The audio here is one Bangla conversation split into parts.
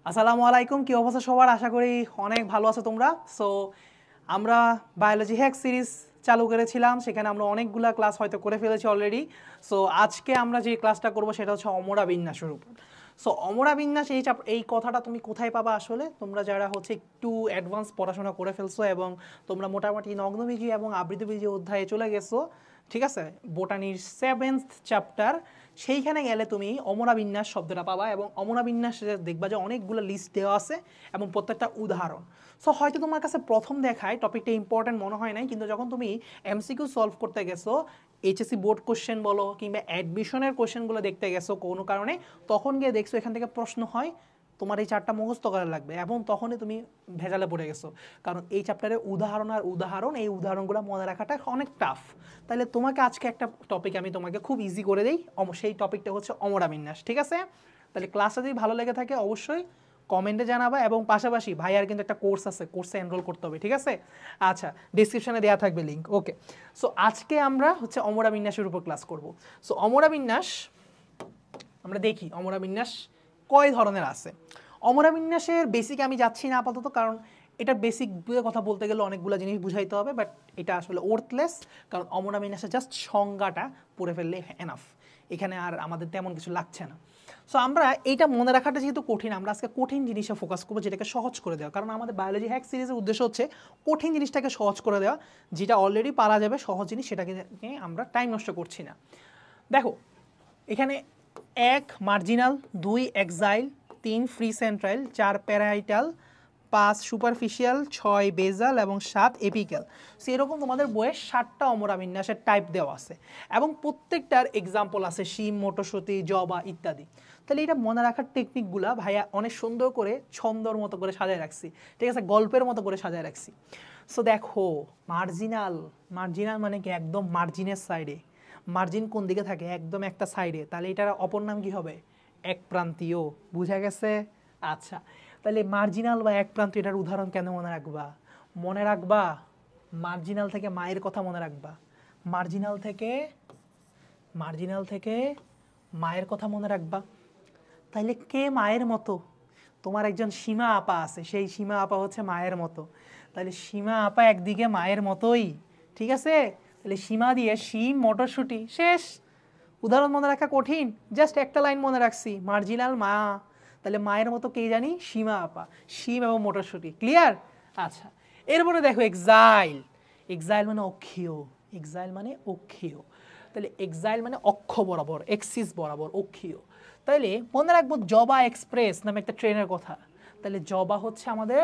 আসসালামু আলাইকুম, কি অবস্থা সবার? আশা করি অনেক ভালো আছো তোমরা। সো আমরা বায়োলজি হ্যাক সিরিজ চালু করেছিলাম, সেখানে আমরা অনেকগুলা ক্লাস হয়তো করে ফেলেছি অলরেডি। সো আজকে আমরা যে ক্লাসটা করব সেটা হচ্ছে অমরা বিন্যাসের উপর। সো অমরা বিন্যাস এই কথাটা তুমি কোথায় পাবা? আসলে তোমরা যারা হচ্ছে একটু অ্যাডভান্স পড়াশোনা করে ফেলছো এবং তোমরা মোটামুটি নগ্নবীজি এবং আবৃতবীজি অধ্যায়ে চলে গেছো, ঠিক আছে, বোটানির 7th চ্যাপ্টার, সেইখানে গেলে তুমি অমরা বিন্যাস শব্দটা পাবা এবং অমরা বিন্যাসে দেখবা যে অনেকগুলো লিস্ট দেওয়া আছে এবং প্রত্যেকটা উদাহরণ। সো হয়তো তোমার কাছে প্রথম দেখায় টপিকটা ইম্পর্টেন্ট মনে হয় নাই, কিন্তু যখন তুমি এমসিকিউ সলভ করতে গেছো, এইচএসসি বোর্ড কোশ্চেন বলো কিংবা অ্যাডমিশনের কোশ্চেনগুলো দেখতে গেছো কোনো কারণে, তখন গিয়ে দেখছো এখান থেকে প্রশ্ন হয়, তোমার এই চারটা মুখস্থ করা লাগবে এবং তখনই তুমি ভেজালে পড়ে গেছো। কারণ এই চ্যাপ্টারে উদাহরণ আর উদাহরণ, এই উদাহরণগুলো মনে রাখাটা অনেক টাফ। তাহলে তোমাকে আজকে একটা টপিক আমি তোমাকে খুব ইজি করে দিই, সেই টপিকটা হচ্ছে অমরা বিন্যাস, ঠিক আছে? তাহলে ক্লাসটা যদি ভালো লেগে থাকে অবশ্যই কমেন্টে জানাবা এবং পাশাপাশি ভাইয়ার কিন্তু একটা কোর্স আছে, কোর্সে এনরোল করতে হবে, ঠিক আছে? আচ্ছা, ডিসক্রিপশনে দেওয়া থাকবে লিঙ্ক। ওকে, সো আজকে আমরা হচ্ছে অমরা বিন্যাসের উপর ক্লাস করব। সো অমরা বিন্যাস আমরা দেখি অমরা বিন্যাস কয় ধরনের আছে। অমরা বিন্যাসের বেসিক আমি যাচ্ছি না আপাতত, কারণ এটার বেসিক কথা বলতে গেলে অনেকগুলো জিনিস বুঝাইতে হবে, বাট এটা আসলে ওর্থলেস, কারণ অমরা বিন্যাসের জাস্ট সংজ্ঞাটা পড়ে ফেললে এনাফ, এখানে আর আমাদের তেমন কিছু লাগছে না। সো আমরা এইটা মনে রাখাটা যেহেতু কঠিন, আমরা আজকে কঠিন জিনিসে ফোকাস করবো, যেটাকে সহজ করে দেওয়া। কারণ আমাদের বায়োলজি হ্যাক সিরিজের উদ্দেশ্য হচ্ছে কঠিন জিনিসটাকে সহজ করে দেওয়া, যেটা অলরেডি পারা যাবে সহজ জিনিস, সেটাকে নিয়ে আমরা টাইম নষ্ট করছি না। দেখো এখানে 1 marginal, 2 exile, 3 free central, 4 parietal, 5 superficial, 6 বেজাল এবং 7 এপিক্যাল। সো এরকম তোমাদের বইয়ে 7টা অমরা বিন্যাসের টাইপ দেওয়া আছে এবং প্রত্যেকটার এক্সাম্পল আছে শিম, মটরশুঁটি, জবা ইত্যাদি। তাহলে এটা মনে রাখার টেকনিকগুলা ভাইয়া অনেক সুন্দর করে ছন্দর মতো করে সাজায় রাখছি, ঠিক আছে, গল্পের মতো করে সাজায় রাখছি। সো দেখো মার্জিনাল, মার্জিনাল মানে কি? একদম মার্জিনের সাইডে। মার্জিন কোন দিকে থাকে? একদম একটা সাইডে। তাহলে এটার অপর নাম কি হবে? এক প্রান্তীয়। বুঝা গেছে? আচ্ছা, তাহলে মার্জিনাল বা এক প্রান্তীয়, এটার উদাহরণ কেন মনে রাখবা? মনে রাখবা মার্জিনাল থেকে মায়ের কথা মনে রাখবা, মার্জিনাল থেকে মায়ের কথা মনে রাখবা। তাইলে কে মায়ের মতো? তোমার একজন সীমা আপা আছে, সেই সীমা আপা হচ্ছে মায়ের মতো। তাহলে সীমা আপা একদিকে মায়ের মতোই, ঠিক আছে? তাহলে সীমা দিয়ে শিম, মটরশুঁটি, শেষ। উদাহরণ মনে রাখা কঠিন, জাস্ট একটা লাইন মনে রাখছি, মার্জিনাল মা। তাহলে মায়ের মতো কে জানি? সীমা আপা, শিম এবং মটরশুঁটি। ক্লিয়ার? আচ্ছা, এরপরে দেখো এক্সাইল। এক্সাইল মানে অক্ষীয়, এক্সাইল মানে অক্ষীয়। তাহলে এক্সাইল মানে অক্ষ বরাবর, এক্সিস বরাবর, অক্ষীয়। তাইলে মনে রাখবো জবা এক্সপ্রেস নামে একটা ট্রেনের কথা। তাহলে জবা হচ্ছে আমাদের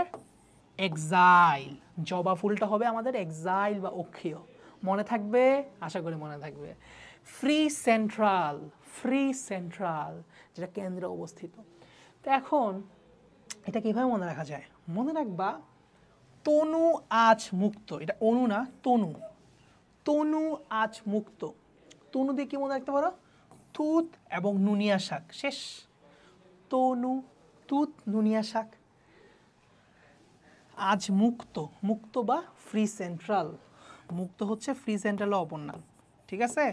এক্সাইল, জবা ফুলটা হবে আমাদের এক্সাইল বা অক্ষীয়। মনে থাকবে? আশা করি মনে থাকবে। ফ্রি সেন্ট্রাল, ফ্রি সেন্ট্রাল যেটা কেন্দ্রে অবস্থিত। তো এখন এটা কিভাবে মনে রাখা যায়? মনে রাখবা তনু আজ মুক্ত, এটা অনু না, তনু। তনু আজ মুক্ত। তনু দিয়ে কি মনে রাখতে পারো? তুত এবং নুনিয়া শাক, শেষ। তনু, তুত, নুনিয়া শাক। আজ মুক্ত, মুক্ত বা ফ্রি সেন্ট্রাল, মুক্ত হচ্ছে ফ্রি সেন্ট্রালের অপর নাম, ঠিক আছে?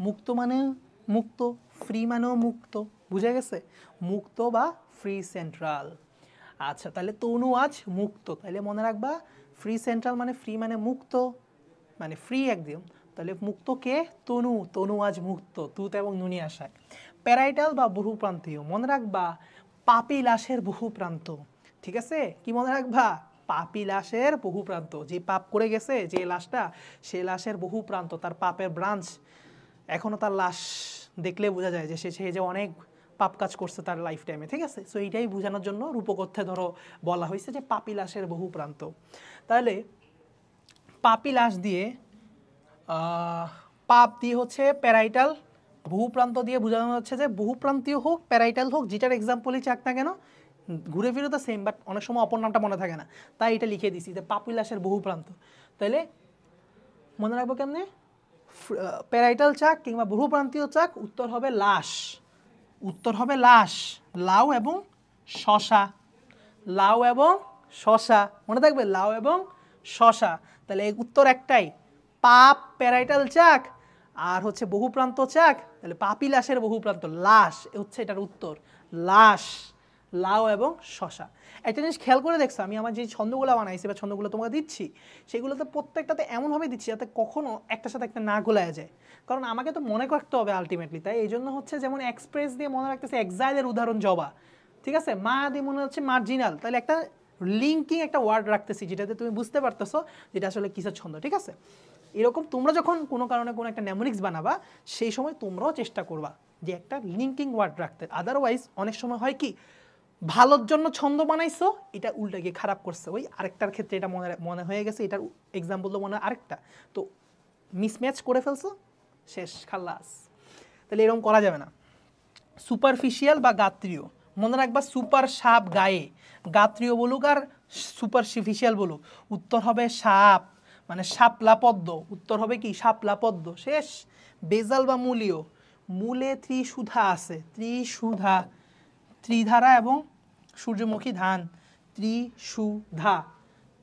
মুক্ত মানে মুক্ত, ফ্রি মানেও মুক্ত, বুঝা গেছে? মুক্ত বা ফ্রি সেন্ট্রাল। আচ্ছা, তাহলে তনু আজ মুক্ত, তাহলে মনে রাখবা ফ্রি সেন্ট্রাল মানে ফ্রি মানে মুক্ত, মানে ফ্রি একদম। তাহলে মুক্ত কে? তনু, তনু আজ মুক্ত, তুত এবং নুনিয়া শাক। প্যারাইটাল বা বহুপ্রান্তীয়, মনে রাখবা পাপিলাসের বহুপ্রান্ত, ঠিক আছে? কি মনে রাখবা? পাপিলাসের বহুপ্রান্ত, যে পাপ করে গেছে যে লাশটা, সে লাশের বহুপ্রান্ত, তার পাপের ব্রাঞ্চ, এখনো তার লাশ দেখলে বোঝা যায় যে সে যে অনেক পাপ কাজ করছে তার লাইফ টাইমে, ঠিক আছে? সো এইটাই বোঝানোর জন্য রূপকথ্যে ধরো বলা হয়েছে যে পাপিলাসের বহুপ্রান্ত। তাহলে পাপিলাস দিয়ে পাপ দিয়ে হচ্ছে প্যারাইটাল, বহুপ্রান্ত দিয়ে বোঝানো হচ্ছে যে বহুপ্রান্তীয় হোক প্যারাইটাল হোক, যেটার এক্সাম্পলই চাক না কেন, ঘুরে ফিরে তো সেম, বাট অনেক সময় অপর নামটা মনে থাকে না, তাই এটা লিখে দিছি যে পাপিলাসের বহুপ্রান্ত। তাহলে মনে রাখবো কেমনে? প্যারাইটাল চাক কিংবা বহুপ্রান্তীয় চাক, উত্তর হবে লাশ, উত্তর হবে লাশ। লাউ এবং শশা, লাউ এবং শশা, মনে থাকবে, লাউ এবং শশা। তাহলে এই উত্তর একটাই, পাপ প্যারাইটাল চাক আর হচ্ছে বহুপ্রান্ত চাক, তাহলে পাপিলাসের বহুপ্রান্ত, লাশ হচ্ছে এটার উত্তর, লাশ, লাউ এবং শশা। একটা জিনিস খেয়াল করে দেখছো, আমি আমার যে ছন্দগুলো বানাইছি বা ছন্দগুলো তোমাকে দিচ্ছি সেগুলোতে প্রত্যেকটাতে এমনভাবে দিচ্ছি যাতে কখনো একটার সাথে একটা না গোলায় যায়, কারণ আমাকে তো মনে রাখতে হবে আলটিমেটলি। তাই এই জন্য হচ্ছে যেমন এক্সপ্রেস দিয়ে মনে রাখতেছে এক্সাইলের উদাহরণ জবা, ঠিক আছে, মা দিয়ে মনে হচ্ছে মার্জিনাল, তাহলে একটা লিঙ্কিং একটা ওয়ার্ড রাখতেছি যেটাতে তুমি বুঝতে পারতেছো যেটা আসলে কিসের ছন্দ, ঠিক আছে। এরকম তোমরা যখন কোনো কারণে কোনো একটা নেমোনিক্স বানাবা সেই সময় তোমরাও চেষ্টা করবা যে একটা লিঙ্কিং ওয়ার্ড রাখতে। আদারওয়াইজ অনেক সময় হয় কি, ভালোর জন্য ছন্দ বানাইছো, এটা উল্টা গিয়ে খারাপ করছে, ওই আরেকটার ক্ষেত্রে এটা মনে মনে হয়ে গেছে, এটার এক্সাম্পল তো মনে হয় আরেকটা, তো মিসম্যাচ করে ফেলছো, শেষ খাল্লাস। তাহলে এরকম করা যাবে না। সুপারফিশিয়াল বা গাত্রীয়, মনে রাখবা সুপার সাপ গায়ে, গাত্রীয় বলুক আর সুপারফিশিয়াল বলুক, উত্তর হবে সাপ, মানে শাপলা পদ্ম, উত্তর হবে কি শাপলা পদ্ম, শেষ। বেজাল বা মূলীয়, মূলে ত্রিসুধা আছে, ত্রিসুধা, ত্রিধারা এবং সূর্যমুখী ধান, ত্রিসুধা,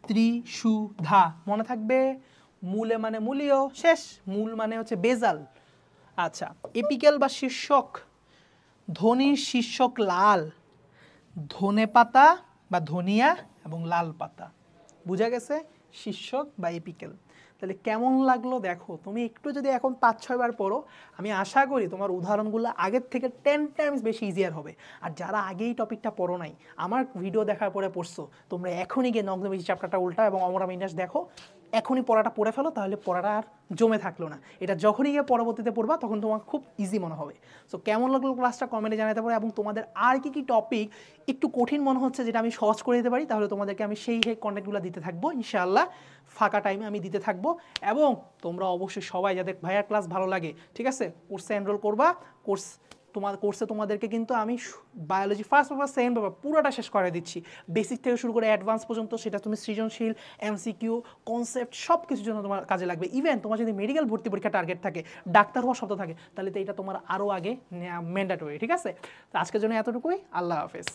ত্রিসুধা মনে থাকবে। মূলে মানে মূলীয়, শেষ। মূল মানে হচ্ছে বেজাল। আচ্ছা, এপিক্যাল বা শীর্ষক, ধনির শীর্ষক লাল, ধনে পাতা বা ধনিয়া এবং লাল পাতা, বুঝা গেছে শীর্ষক বা এপিক্যাল। তাহলে কেমন লাগলো দেখো, তুমি একটু যদি এখন 5-6 বার পড়ো, আমি আশা করি তোমার উদাহরণগুলো আগের থেকে 10 টাইমস বেশি ইজিয়ার হবে। আর যারা আগেই টপিকটা পড়ো নাই, আমার ভিডিও দেখার পরে পড়ছো, তোমরা এখনই গিয়ে নগ্নবীজি চ্যাপ্টারটা উল্টা এবং অমরা বিন্যাস দেখো, এখনই পড়াটা পড়ে ফেলো, তাহলে পড়াটা আর জমে থাকলো না। এটা যখনই গিয়ে পরবর্তীতে পড়বা তখন তোমার খুব ইজি মনে হবে। সো কেমন লাগলো ক্লাসটা কমেন্টে জানাতে পারো, এবং তোমাদের আর কি কি টপিক একটু কঠিন মনে হচ্ছে যেটা আমি সহজ করে দিতে পারি, তাহলে তোমাদেরকে আমি সেই কন্টেন্টগুলো দিতে থাকবো ইনশাআল্লাহ, ফাঁকা টাইমে আমি দিতে থাকবো। এবং তোমরা অবশ্যই সবাই যাদের ভাইয়ার ক্লাস ভালো লাগে, ঠিক আছে, কোর্সে এনরোল করবা। কোর্সে তোমাদেরকে কিন্তু আমি biology first paper second paper পুরোটা শেষ করে দিচ্ছি, বেসিক থেকে শুরু করে অ্যাডভান্স পর্যন্ত। সেটা তুমি সৃজনশীল, এমসিকিউ, কনসেপ্ট সব কিছুর জন্য তোমার কাজে লাগবে। ইভেন তোমার যদি মেডিকেল ভর্তি পরীক্ষা টার্গেট থাকে, ডাক্তার হওয়ার শব্দ থাকে, তাহলে তো এটা তোমার আরও আগে ম্যান্ডেটরি, ঠিক আছে। তো আজকের জন্য এতটুকুই, আল্লাহ হাফেজ।